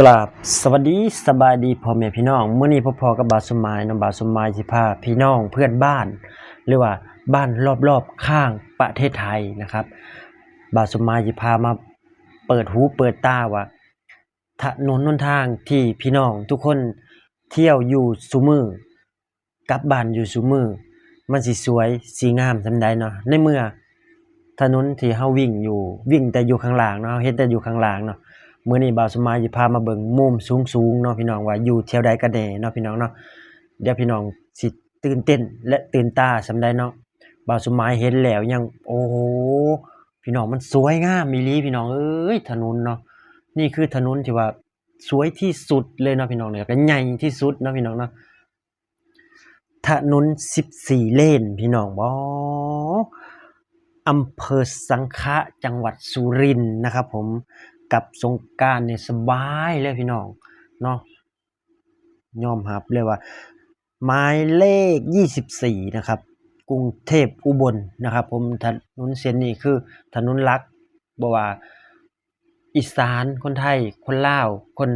กราบสวัสดีสบายดีพ่อแม่พี่น้องมื้อนี้พ่อกับบาวสมายบาวสมายสิพาพี่น้องเพื่อนบ้านหรือว่าบ้านรอบๆข้างประเทศไทยนะครับบาวสมายสิพามาเปิดหูเปิดตาว่าถนนหนทางที่พี่น้องทุกคนเที่ยวอยู่ซุมื้อกลับบ้านอยู่ซุมื้อมันสิสวยสิงามส่ำใดเนาะในเมื่อถนนที่เฮาวิ่งแต่อยู่ข้างล่างเนาะเฮ็ดแต่อยู่ข้างล่างเนาะ มื้อนี้บ่าวสมายสิพามาเบิ่งมุมสูงๆเนาะพี่น้องว่าอยู่แถวใดกันแน่เนาะพี่น้องเนาะเดี๋ยวพี่น้องสิตื่นเต้นและตื่นตาส่ำใดเนาะบ่าวสมายเห็นแล้วยังโอ้โฮพี่น้องมันสวยงามอีหลีพี่น้องเอ้ยถนนเนาะนี่คือถนนที่ว่าสวยที่สุดเลยเนาะพี่น้องแล้วก็ใหญ่ที่สุดเนาะพี่น้องเนาะถนน14เลนพี่น้องอำเภอสังขะจังหวัดสุรินทร์นะครับผมกับสงกรานต์นี่สบายเลยพี่น้องเนาะยอมรับเลยว่าหมายเลข24นะครับกรุงเทพอุบลนะครับผมถนนเส้นนี้คือถนนหลักบ่ว่าอีสานคนไทยคนลาวคน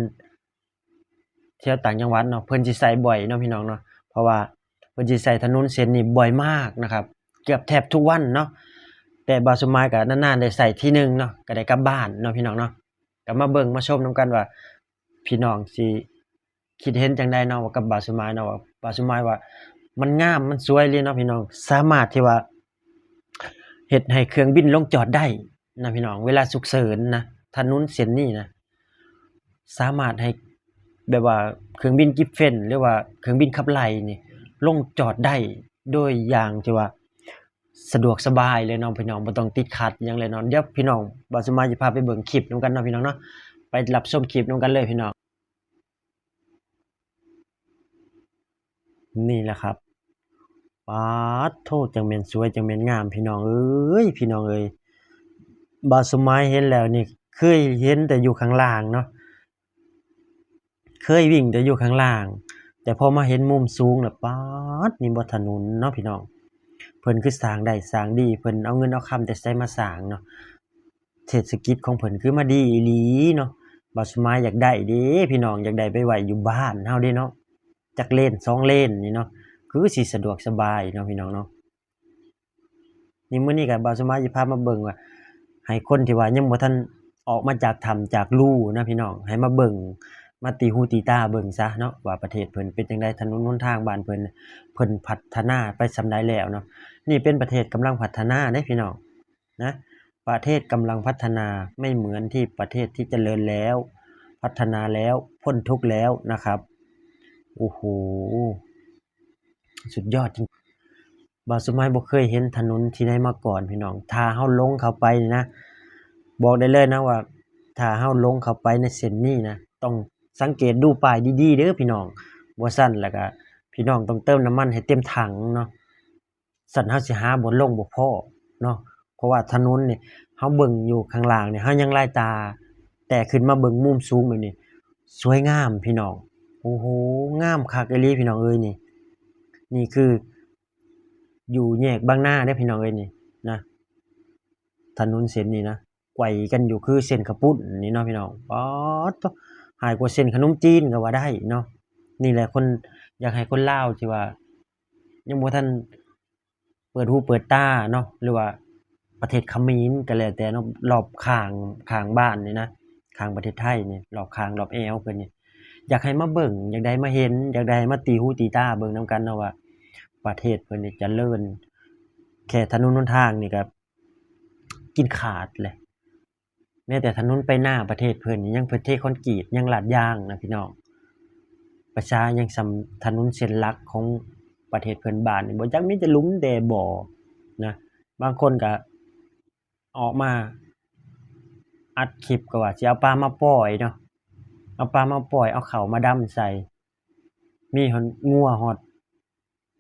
เที่ยวต่างจังหวัดเนาะเพิ่นสิใช้บ่อยเนาะพี่น้องเนาะเพราะว่าเพิ่นสิใช้ถนนเส้นนี้บ่อยมากนะครับเกือบแทบทุกวันเนาะแต่บ่าวสมายก็นานๆได้ใช้ทีหนึ่งเนาะก็ได้กลับบ้านเนาะพี่น้องเนาะก็มาเบิ่งมาชมนำกันว่าพี่น้องสิคิดเห็นจั่งใดเนาะกับบ่าวสมายเนาะว่าบ่าวสมายว่ามันงามมันสวยเลยเนาะพี่น้องสามารถที่ว่าเฮ็ดให้เครื่องบินลงจอดได้นะพี่น้องเวลาฉุกเฉินนะถนนเส้นนี้นะสามารถให้แบบว่าเครื่องบินกิฟเฟนหรือว่าเครื่องบินขับไล่นี่ลงจอดได้โดยอย่างที่ว่าสะดวกสบายเลยเนาะพี่น้องบ่ต้องติดขัดหยังเลยเนาะเดี๋ยวพี่น้องบ่าวสมายสิพาไปเบิ่งคลิปนำกันเนาะพี่น้องเนาะไปรับชมคลิปนำกันเลยพี่น้องนี่แหละครับป๊าดโธจังแม่นสวยจังแม่นงามพี่น้องเอ้ยพี่น้องเอ้ยบ่าวสมายเห็นแล้วนี่เคยเห็นแต่อยู่ข้างล่างเนาะเคยวิ่งแต่อยู่ข้างล่างแต่พอมาเห็นมุมสูงแล้วป๊าดนี่บ่ถนนเนาะพี่น้องเพิ่นคือสร้างได้สร้างดีเพิ่นเอาเงินเอาคำแต่ไสมาสร้างเนาะเศรษฐกิจของเพิ่นคือมาดีอีหลีเนาะบ่าวสมายอยากได้เด้พี่น้องอยากได้ไปไว้อยู่บ้านเฮาเด้เนาะจักเลน2เลนนี่เนาะคือสิสะดวกสบายเนาะพี่น้องเนาะนี่มื้อนี้ก็บ่าวสมายสิพามาเบิ่งว่าให้คนที่ว่ายังบ่ทันออกมาจากถ้ำจากรูนะพี่น้องให้มาเบิ่งมาตีหูตีตาเบิ่งซะเนาะว่าประเทศเพิ่นเป็นจังได๋ถนนหนทางบ้านเพิ่นพัฒนาไปส่ำใดแล้วเนาะนี่เป็นประเทศกำลังพัฒนาเด้พี่น้องนะประเทศกำลังพัฒนาไม่เหมือนที่ประเทศที่เจริญแล้วพัฒนาแล้วพ้นทุกข์แล้วนะครับโอ้โฮสุดยอดจริงบ่าวสมัยบ่เคยเห็นถนนที่ใดมาก่อนพี่น้องถ้าเฮาลงเข้าไปนี่นะบอกได้เลยนะว่าถ้าเฮาลงเข้าไปในเส้นนี้นะต้องสังเกตดูป้ายดีๆเด้อพี่น้องบ่ซั้นแล้วก็พี่น้องต้องเติมน้ำมันให้เต็มถังเนาะซั้นเฮาสิหาบ่ลงบ่พ้อเนาะเพราะว่าถนนนี่เฮาเบิ่งอยู่ข้างล่างนี่เฮายังหลายตาแต่ขึ้นมาเบิ่งมุมสูงแบบนี้สวยงามพี่น้องโอ้โฮงามคักอีหลีพี่น้องเอ้ยนี่นี่คืออยู่แยกบางนาเด้อพี่น้องเอ้ยนี่นะถนนเส้นนี้นะไขว่กันอยู่คือเส้นข้าวปุ้นนี่เนาะพี่น้องป๊าดโธ่หายกว่าเส้นขนมจีนก็ว่าได้เนาะนี่แหละคนอยากให้คนลาวที่ว่ายังบ่ทันเปิดหูเปิดตาเนาะหรือว่าประเทศเขมรก็แล้วแต่เนาะรอบข้างบ้านนี่นะข้างประเทศไทยนี่รอบข้างรอบแอวเพิ่นนี่อยากให้มาเบิ่งอยากได้มาเห็นอยากได้มาตีหูตีตาเบิ่งนำกันเนาะว่าประเทศเพิ่นนี่เจริญแค่ถนนหนทางนี่ก็กินขาดเลยแม้แต่ถนนไปหน้าประเทศเพิ่นนี่ยังเพิ่นเทคอนกรีตยังลาดยางนะพี่น้องประชายังถนนเส้นหลักของประเทศเพื่อนบ้านนี่บ่จักมีแต่หลุมแต่บ่อนะบางคนก็ออกมาอัดคลิปก็ว่าสิเอาปลามาปล่อยเนาะเอาปลามาปล่อยเอาข้าวมาดำใส่มีฮอดงัวฮอด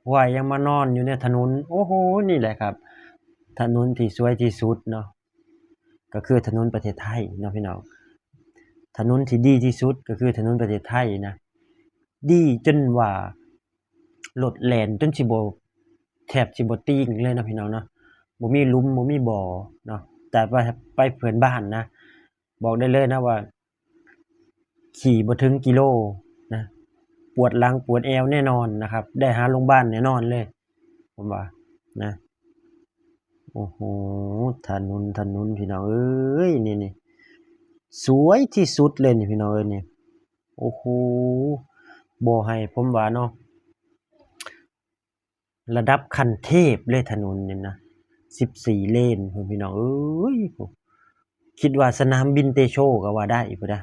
ควายยังมานอนอยู่ในถนนโอ้โฮนี่แหละครับถนนที่สวยที่สุดเนาะก็คือถนนประเทศไทยเนาะพี่น้องถนนที่ดีที่สุดก็คือถนนประเทศไทยนะดีจนว่ารถแล่นจนสิบ่แทบสิบ่ติงเลยเนาะพี่น้องเนาะบ่มีหลุมบ่มีบ่อเนาะแต่ว่าไปเพื่อนบ้านนะบอกได้เลยนะว่า ขี่บ่ถึงกิโลนะปวดหลังปวดแอวแน่นอนนะครับได้หาโรงพยาบาลแน่นอนเลยผมว่านะโอ้โฮถนนพี่น้องเอ้ยนี่ๆสวยที่สุดเลยนี่พี่น้องเอ้ยนี่โอ้โฮบ่ให้ผมว่าเนาะระดับขั้นเทพเลยถนนนี่นะ14เลนพู้นพี่น้องเอ้ยพู้นคิดว่าสนามบินเตโชก็ว่าได้พุ่น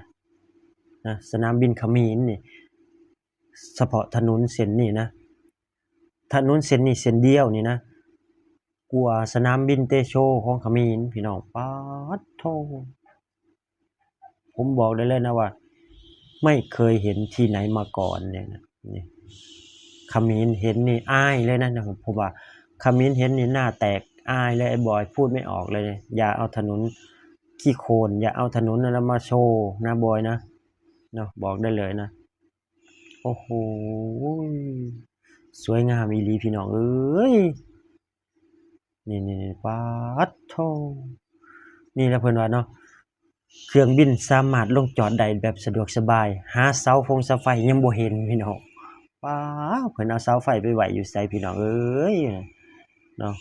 นะสนามบินเขมรนี่เฉพาะถนนเส้นนี้นะถนนเส้นนี้เส้นเดียวนี่นะกว่าสนามบินเตโชของเขมรพี่น้องป๊าดโธผมบอกได้เลยนะว่าไม่เคยเห็นที่ไหนมาก่อนเนี่ยนะนี่เขมรเห็นนี่อายเลยนะผมว่าเขมรเห็นนี่หน้าแตกอายเลยไอ้บอยพูดไม่ออกเลยอย่าเอาถนนขี้โคลนอย่าเอาถนนนั้นมาโชว์นะบอยนะเนาะบอกได้เลยนะโอ้โฮสวยงามอีหลีพี่น้องเอ้ยนี่ๆๆป๊าดโธนี่แหละเพิ่นว่าเนาะเครื่องบินสามารถลงจอดได้แบบสะดวกสบายหาเสาฟงเสาไฟยังบ่เห็นพี่น้องป๊าเพิ่นเอาเสาไฟไปไว้อยู่ไสพี่น้องเอ้ยเนาะ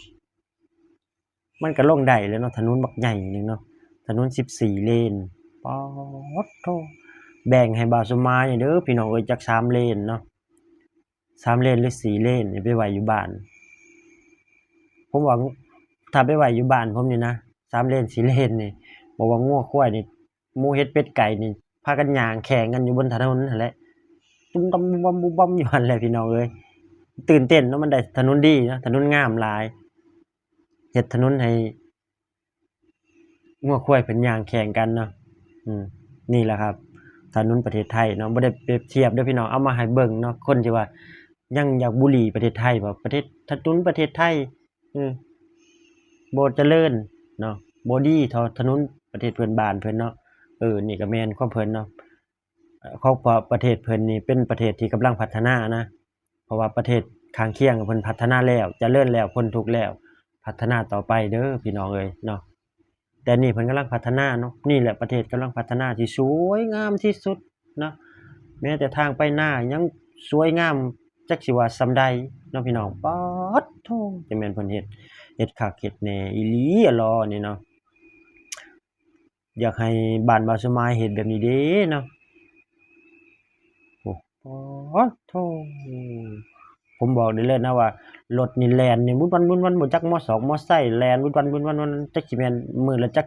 มันก็ลงได้แหล้วเนาะถนนบักใหญ่หนึ่งเนาะถนน14เลนป๊าดโธแบ่งให้บ่าวสมายเด้อพี่น้องเอ้ยจัก3เลนเนาะ3เลนหรือ4เลนนี่ไปไว้อยู่บ้านผมว่าถ้าไปไว้อยู่บ้านผมนี่นะ3เลน4เลนนี่บ่ว่างัวควายนี่หมูเห็ดเป็ดไก่นี่พากันย่างแข่งกันอยู่บนถนนนั่นแหละตุ้มตั้มบุ้มบั้มบุ้มบั้มอยู่หั่นแหละพี่น้องเอ้ยตื่นเต้นเนาะมันได้ถนนดีเนาะถนนงามหลายเฮ็ดถนนให้งัวควายเพิ่นย่างแข่งกันเนาะอืมนี่แหละครับถนนประเทศไทยเนาะบ่ได้เปรียบเทียบเด้อพี่น้องเอามาให้เบิ่งเนาะคนที่ว่ายังอยากบุหรี่ประเทศไทยว่าประเทศถนนประเทศไทยอือบ่เจริญเนาะบ่ดีเท่าถนนประเทศเพื่อนบ้านเพิ่นเนาะนี่ก็แม่นของเพิ่นเนาะของประเทศเพิ่นนี่เป็นประเทศที่กำลังพัฒนานะเพราะว่าประเทศข้างเคียงเพิ่นพัฒนาแล้วเจริญแล้วพ้นทุกข์แล้วพัฒนาต่อไปเด้อพี่น้องเอ้ยเนาะแต่นี่เพิ่นกำลังพัฒนาเนาะนี่แหละประเทศกำลังพัฒนาที่สวยงามที่สุดเนาะแม้แต่ทางไปนายังสวยงามจักสิว่าส่ำใดเนาะพี่น้องป๊าดโธจังแม่นเพิ่นเฮ็ดคักเฮ็ดแน่อีหลีอะล้อนี่เนาะอยากให้บ้านบ่าวสมายเฮ็ดแบบนี้เด้เนาะโอ้ป๊าดโธผมบอกได้เลยนะว่ารถนี่แล่นนี่วุ่นวันๆบ่จักมอสอกมอไซค์แล่นวุ่นวันๆๆจักสิแม่นมื้อละจัก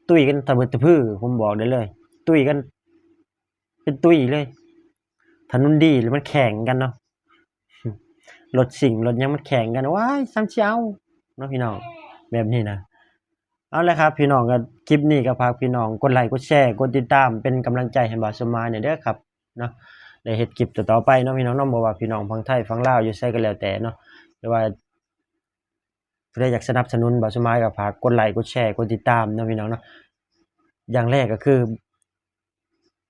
ตุ้ยกันตะเบิดตะพื้อผมบอกได้เลยตุ้ยกันเป็นตุ้ยเลยถนนดีแล้วมันแข่งกันเนาะรถซิ่งรถหยังมันแข่งกันว้ายส่ำสิเอาเนาะพี่น้องแบบนี้นะเอาละครับพี่น้องก็คลิปนี้ก็ฝากพี่น้องกดไลก์กดแชร์กดติดตามเป็นกำลังใจให้บ่าวสมายหน่อยเด้อครับเนาะได้เฮ็ดคลิปต่อๆไปเนาะพี่น้องเนาะบ่ว่าพี่น้องฝั่งไทยฝั่งลาวอยู่ไสก็แล้วแต่เนาะหรือว่าผู้ใดอยากสนับสนุนบ่าวสมายก็ฝากกดไลก์กดแชร์กดติดตามเนาะพี่น้องเนาะอย่างแรกก็คือ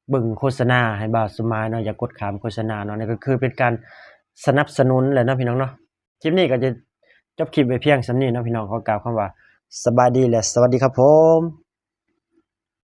เบิ่งโฆษณาให้บ่าวสมายเนาะอย่ากดข้ามโฆษณาเนาะนั่นก็คือเป็นการสนับสนุนแหละเนาะพี่น้องเนาะคลิปนี้ก็จะจบคลิปไว้เพียงส่ำนี้เนาะพี่น้องขอกล่าวคำว่าสบายดีและสวัสดีครับผม